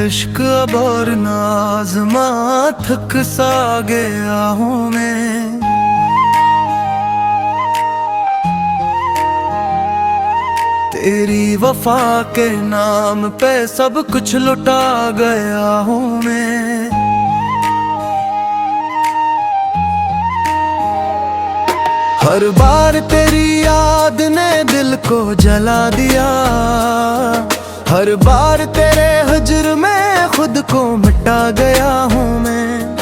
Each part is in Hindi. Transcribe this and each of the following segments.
इश्क अब और नाज़मा, थक सा गया हूँ मैं। तेरी वफा के नाम पे सब कुछ लुटा गया हूँ मैं। हर बार तेरी याद ने दिल को जला दिया, हर बार तेरे हिज्र में खुद को मिटा गया हूँ मैं।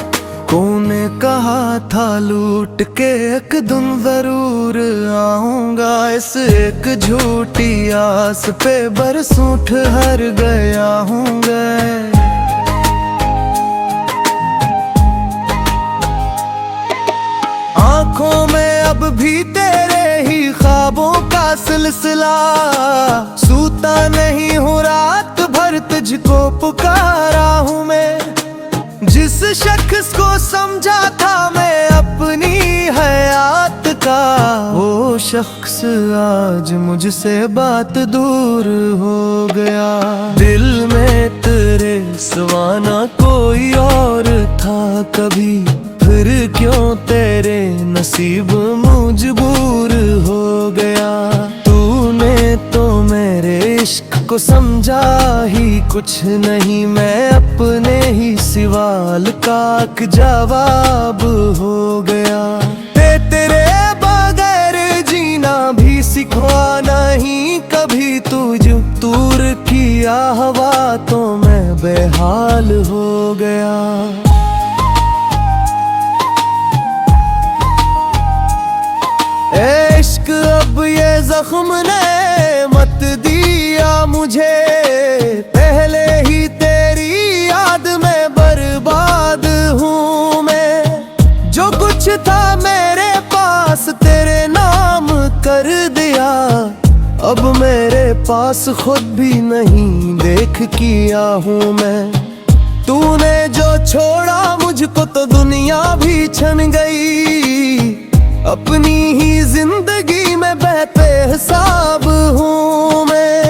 कौने कहा था लूट के एक दिन जरूर आऊंगा, इस एक झूठी आस पे बरसों ठहर गया हूँ मैं। आंखों में अब भी तेरे ही ख्वाबों का सिलसिला, सूता नहीं हूँ रात भर तुझको पुकारा हूँ मैं। जिस शख्स को समझा था मैं अपनी हयात का, वो शख्स आज मुझसे बात दूर हो गया। दिल में तेरे सिवा ना कोई और था कभी, फिर क्यों तेरे नसीब मजबूर हो गया। तूने तो मेरे इश्क को समझा ही कुछ नहीं, मैं अपने ही सवाल का जवाब हो गया। तेरे बगैर जीना भी सिखा नहीं कभी, तुझ दूर किया हवा तो मैं बेहाल हो गया। इश्क अब ये जख्म ने मत दिया मुझे, पहले ही तेरी याद में बर्बाद हूँ मैं। जो कुछ था मेरे पास तेरे नाम कर दिया, अब मेरे पास खुद भी नहीं देख किया हूँ मैं। तूने जो छोड़ा मुझको तो दुनिया भी छन गई, अपनी ही जिंदगी में बेहिसाब हूँ मैं।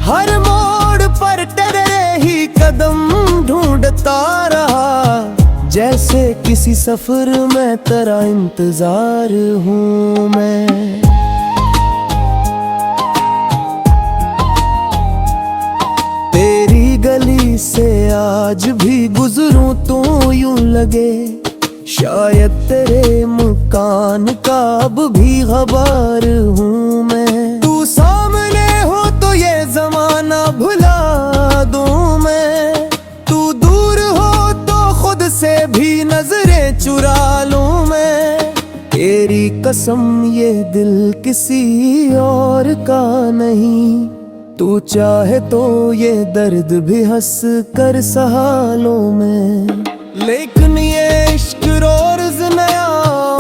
हर मोड़ पर तेरे ही कदम ढूंढता रहा, जैसे किसी सफर में तेरा इंतजार हूँ मैं। तेरी गली से आज भी गुजरूं तो यूं लगे, शायद तेरे मकान का अब भी खबर हूँ मैं। तू सामने हो तो ये जमाना भुला दूँ मैं, तू दूर हो तो खुद से भी नजरें चुरा लूँ मैं। तेरी कसम ये दिल किसी और का नहीं, तू चाहे तो ये दर्द भी हंस कर सहा लूँ मैं। लेकिन ये इश्क रोज नया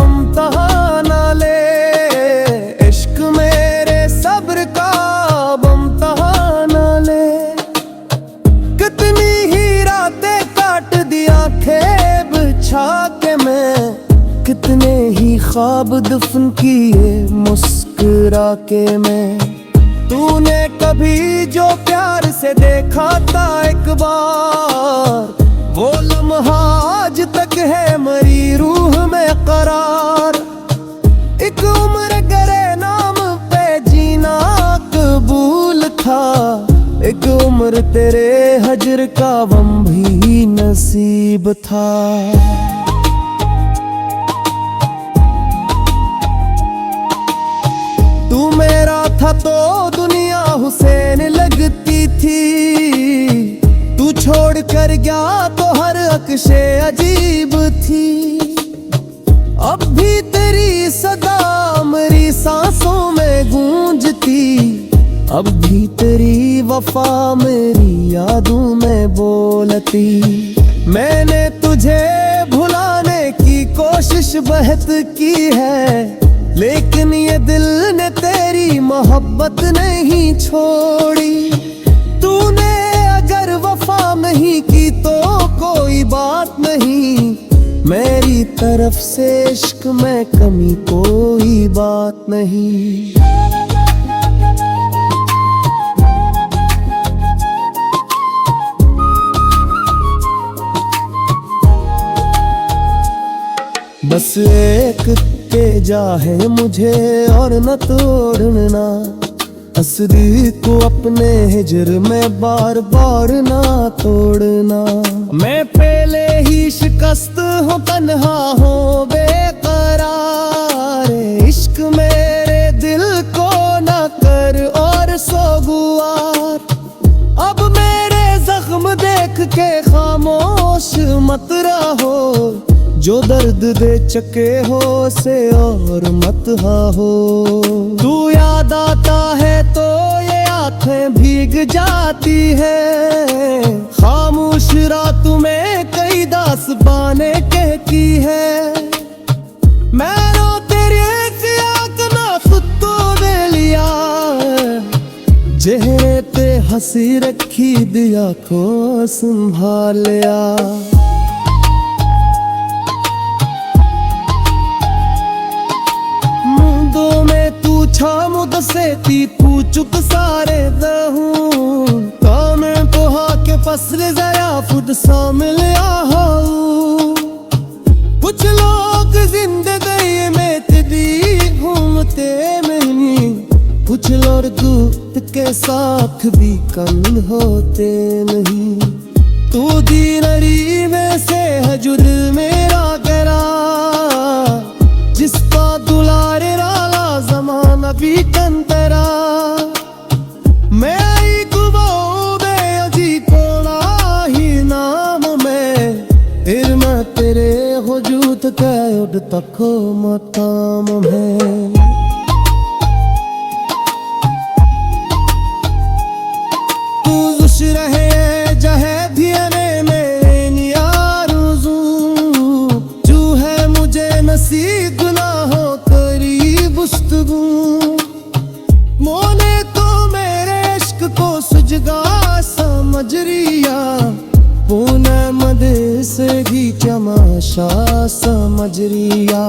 इम्तिहान ले, इश्क मेरे सब्र का इम्तिहान ले। कितनी ही रातें काट दिया खेब बिछा के मैं, कितने ही ख्वाब दफन किए मुस्कुरा के मैं। तूने कभी जो प्यार से देखा था एक बार, वो लम्हा आज तक है मरी रूह में करार। एक उम्र करे नाम पे जीना कबूल था, एक उम्र तेरे हजर का गम भी नसीब था। तू मेरा था तो दुनिया हुसैन लगती थी, तू छोड़ कर गया तो हर अक्शे अजीब थी। अब भी तेरी सदा मेरी सांसों में गूंजती, अब भी तेरी वफा मेरी यादों में बोलती। मैंने तुझे भुलाने की कोशिश बहुत की है, लेकिन ये दिल ने तेरी मोहब्बत नहीं छोड़ी। तूने अगर वफा नहीं की तो कोई बात नहीं, मेरी तरफ से इश्क में कमी कोई बात नहीं। बस एक के जाहे मुझे और न तोड़ना, असदी को अपने हिजर में बार बार ना तोड़ना। मैं पहले ही शिकस्त हूँ, तन्हा हूँ बेकरार, इश्क मेरे दिल को ना कर और सोगुआर। अब मेरे जख्म देख के खामोश मत रहो, जो दर्द दे चके हो से और मत हो। तू याद आता है तो ये आंखें भीग जाती है, खामोश रात में कई दास्तानें कहती है। मैं तेरी ना सुतो दे लिया, चेहरे पे हंसी रखी दिया को संभाल लिया। छामुद से ती तू चुप सारे दहूं, कामे पोहा के फसल जरा फुद सामिल आहाऊ। कुछ लोग जिंदगी में तेरी घूमते नहीं, कुछ लोग दूत के साथ भी कम होते नहीं। तू दीनरी में से हजुर मेरा गरा, जिसका दुलारे राला जमाना भी कंतरा। मैं गुबाऊं अजी कोना ही नाम में, फिर मैं तेरे वजूद के उड़ तको मकाम है। तू खुश रहे जहे धियने में नियारुज़ू, जो है मुझे नसीब ना हो तेरी गुफ्तगू। मोने तो मेरे इश्क को सुजगा समझ रिया, पूनमद से भी तमाशा समझ रिया।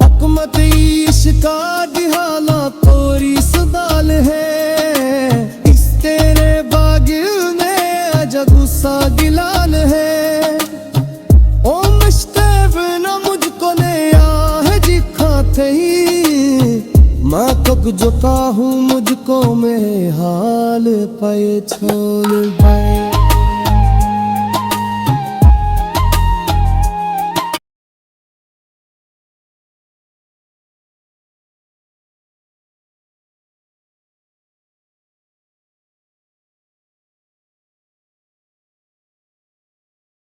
हकमत इश्का दिहाला तोरी सदाल है, इस तेरे बागिल में अजा गुस्सा गिलाल है। ओ मुश्ताक न मुझको नया है दिखाते ही, मैं तक जोता हूँ मुझको में हाल पे छोड़ भाई।